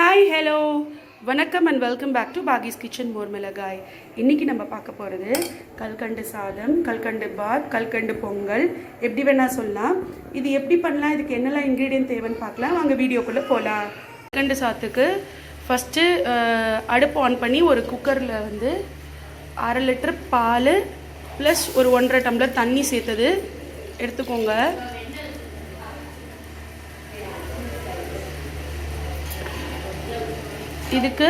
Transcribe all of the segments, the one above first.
Hi, hello, வணக்கம் and welcome back to Bagi's kitchen Mormilagai. இன்னைக்கு நம்ம பார்க்க போறது கல்கண்டு சாதம், கல்கண்டு பாத், கல்கண்டு பொங்கல் எப்படி வேணா சொல்லலாம். இது எப்படி பண்ணலாம், இதுக்கு என்னெல்லாம் இன்கிரிடியன்ட் தேவைன்னு பார்க்கலாம். வாங்க வீடியோக்குள்ள போலாம். கல்கண்டு சாதத்துக்கு ஃபர்ஸ்ட் அடுப்பு ஆன் பண்ணி ஒரு குக்கர்ல வந்து 1/2 லிட்டர் பால் ப்ளஸ் ஒரு 1.5 டம்ளர் தண்ணி சேர்த்தது எடுத்துக்கோங்க. இதுக்கு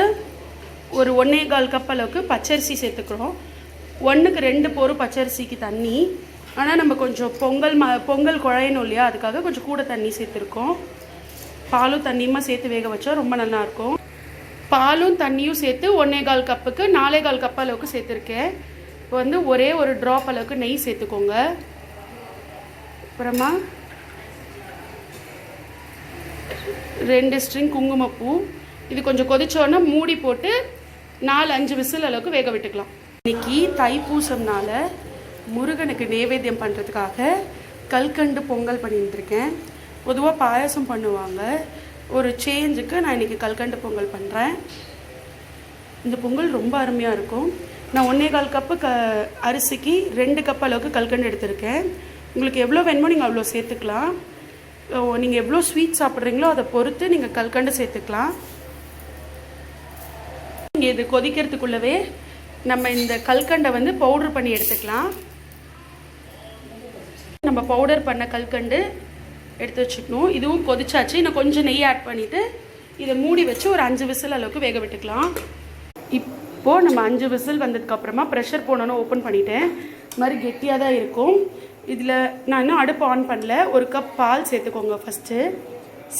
ஒரு 1.25 கப் அளவுக்கு பச்சரிசி சேர்த்துக்கிறோம். 1க்கு 2 போரும் பச்சரிசிக்கு தண்ணி. ஆனால் நம்ம கொஞ்சம் பொங்கல் குழையணும் இல்லையா, அதுக்காக கொஞ்சம் கூட தண்ணி சேர்த்துருக்கோம். பாலும் தண்ணியுமா சேர்த்து வேக வச்சா ரொம்ப நல்லாயிருக்கும். பாலும் தண்ணியும் சேர்த்து 1.25 கப்புக்கு 4.25 கப் அளவுக்கு சேர்த்துருக்கேன். இப்போ வந்து ஒரே ஒரு ட்ராப் அளவுக்கு நெய் சேர்த்துக்கோங்க. அப்புறமா 2 ஸ்ட்ரிங் குங்குமப்பூ. இது கொஞ்சம் கொதிச்சோன்னா மூடி போட்டு 4-5 விசில் அளவுக்கு வேக விட்டுக்கலாம். இன்னைக்கு தைப்பூசம்னால முருகனுக்கு நைவேத்தியம் பண்ணுறதுக்காக கல்கண்டு பொங்கல் பண்ணிட்டுருக்கேன். பொதுவாக பாயசம் பண்ணுவாங்க, ஒரு சேஞ்சுக்கு நான் இன்றைக்கி கல்கண்டு பொங்கல் பண்ணுறேன். இந்த பொங்கல் ரொம்ப அருமையாக இருக்கும். நான் 1.25 கப்பு அரிசிக்கு 2 கப் அளவுக்கு கல்கண்டு எடுத்திருக்கேன். உங்களுக்கு எவ்வளோ வேணுமோ நீங்கள் அவ்வளோ சேர்த்துக்கலாம். நீங்கள் எவ்வளோ ஸ்வீட் சாப்பிட்றீங்களோ அதை பொறுத்து நீங்கள் கல்கண்டு சேர்த்துக்கலாம். இது கொதிக்கிறதுக்குள்ளவே நம்ம இந்த கல்கண்டை வந்து பவுடர் பண்ணி எடுத்துக்கலாம். நம்ம பவுடர் பண்ண கல்கண்டு எடுத்து வச்சுக்கணும். இதுவும் கொதிச்சாச்சு. இன்னும் கொஞ்சம் நெய் ஆட் பண்ணிவிட்டு இதை மூடி வச்சு ஒரு 5 விசில் அளவுக்கு வேக விட்டுக்கலாம். இப்போது நம்ம 5 விசில் வந்ததுக்கப்புறமா ப்ரெஷர் போனோன்னு ஓப்பன் பண்ணிட்டேன். இது மாதிரி கெட்டியாக தான் இருக்கும். இதில் நான் இன்னும் அடுப்பு ஆன் பண்ணல. 1 கப் பால் சேர்த்துக்கோங்க. ஃபஸ்ட்டு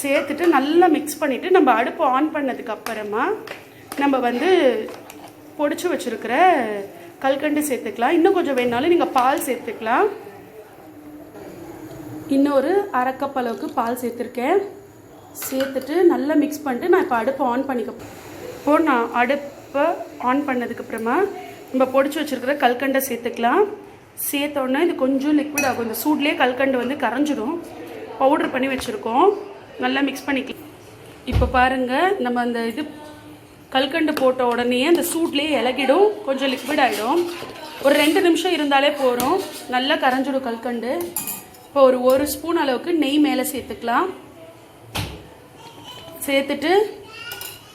சேர்த்துட்டு நல்லா மிக்ஸ் பண்ணிவிட்டு நம்ம அடுப்பு ஆன் பண்ணதுக்கப்புறமா நம்ம வந்து பொடிச்சு வச்சுருக்கிற கல்கண்டு சேர்த்துக்கலாம். இன்னும் கொஞ்சம் வேணாலும் நீங்கள் பால் சேர்த்துக்கலாம். இன்னொரு 1/2 கப் அளவுக்கு பால் சேர்த்துருக்கேன். சேர்த்துட்டு நல்லா மிக்ஸ் பண்ணிட்டு நான் இப்போ அடுப்பை ஆன் பண்ணிக்க. இப்போது நான் அடுப்பை ஆன் பண்ணதுக்கப்புறமா நம்ம பொடிச்சு வச்சுருக்கிற கல்கண்டை சேர்த்துக்கலாம். சேர்த்தோடனே இது கொஞ்சம் லிக்விட் ஆகும். இந்த சூட்லேயே கல்கண்டு வந்து கரைஞ்சிடும். பவுட்ரு பண்ணி வச்சுருக்கோம். நல்லா மிக்ஸ் பண்ணிக்கலாம். இப்போ பாருங்கள், நம்ம அந்த இது கல்கண்டு போட்ட உடனே அந்த சூட்லேயே இலகிடும், கொஞ்சம் லிக்விட் ஆகிடும். ஒரு 2 நிமிஷம் இருந்தாலே போகிறோம், நல்லா கரைஞ்சிடும் கல்கண்டு. இப்போ ஒரு ஸ்பூன் அளவுக்கு நெய் மேலே சேர்த்துக்கலாம். சேர்த்துட்டு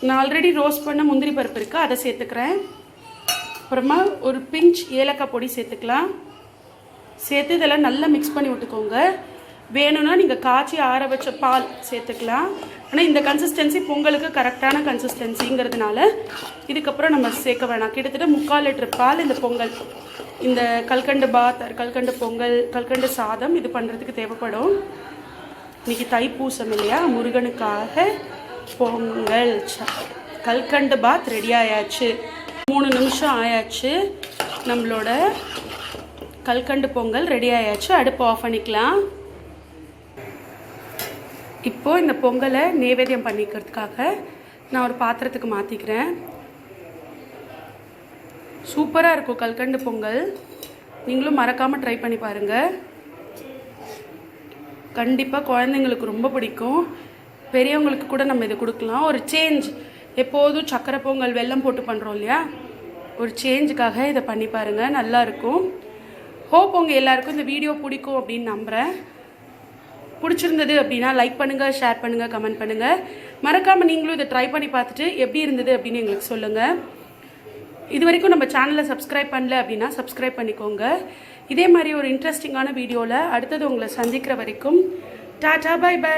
நான் ஆல்ரெடி ரோஸ்ட் பண்ண முந்திரி பருப்பு இருக்குது, அதை சேர்த்துக்கிறேன். அப்புறமா ஒரு பிஞ்ச் ஏலக்காய் பொடி சேர்த்துக்கலாம். சேர்த்து இதெல்லாம் நல்லா மிக்ஸ் பண்ணி விட்டுக்கோங்க. வேணும்னா நீங்கள் காய்ச்சி ஆற வச்ச பால் சேர்த்துக்கலாம். ஆனால் இந்த கன்சிஸ்டன்சி பொங்கலுக்கு கரெக்டான கன்சிஸ்டன்சிங்கிறதுனால இதுக்கப்புறம் நம்ம சேர்க்க வேணாம். கிட்டத்தட்ட 3/4 லிட்டர் பால் இந்த பொங்கல், இந்த கல்கண்டு பாத், கல்கண்டு பொங்கல், கல்கண்டு சாதம் இது பண்ணுறதுக்கு தேவைப்படும். இன்றைக்கி தைப்பூசம் இல்லையா, முருகனுக்காக பொங்கல் கல்கண்டு பாத் ரெடி ஆயாச்சு. 3 நிமிஷம் ஆயாச்சு. நம்மளோட கல்கண்டு பொங்கல் ரெடி ஆயாச்சு. அடுப்பு ஆஃப் பண்ணிக்கலாம். இப்போது இந்த பொங்கலை நைவேத்தியம் பண்ணிக்கிறதுக்காக நான் ஒரு பாத்திரத்துக்கு மாற்றிக்கிறேன். சூப்பராக இருக்கும் கல்கண்டு பொங்கல். நீங்களும் மறக்காமல் ட்ரை பண்ணி பாருங்கள். கண்டிப்பாக குழந்தைங்களுக்கு ரொம்ப பிடிக்கும். பெரியவங்களுக்கு கூட நம்ம இதை கொடுக்கலாம். ஒரு சேஞ்ச், எப்போதும் சக்கரை பொங்கல் வெல்லம் போட்டு பண்ணுறோம் இல்லையா, ஒரு சேஞ்சுக்காக இதை பண்ணி பாருங்கள், நல்லாயிருக்கும். ஹோப் உங்கள் எல்லாருக்கும் இந்த வீடியோ பிடிக்கும் அப்படின்னு நம்புகிறேன். பிடிச்சிருந்தது அப்படின்னா லைக் பண்ணுங்கள், ஷேர் பண்ணுங்கள், கமெண்ட் பண்ணுங்கள். மறக்காமல் நீங்களும் இதை ட்ரை பண்ணி பார்த்துட்டு எப்படி இருந்தது அப்படின்னு எங்களுக்கு சொல்லுங்கள். இது வரைக்கும் நம்ம சேனலை சப்ஸ்கிரைப் பண்ணல அப்படின்னா சப்ஸ்கிரைப் பண்ணிக்கோங்க. இதே மாதிரி ஒரு இன்ட்ரெஸ்டிங்கான வீடியோவில் அடுத்தது உங்களை சந்திக்கிற வரைக்கும் டாடா, பை பை.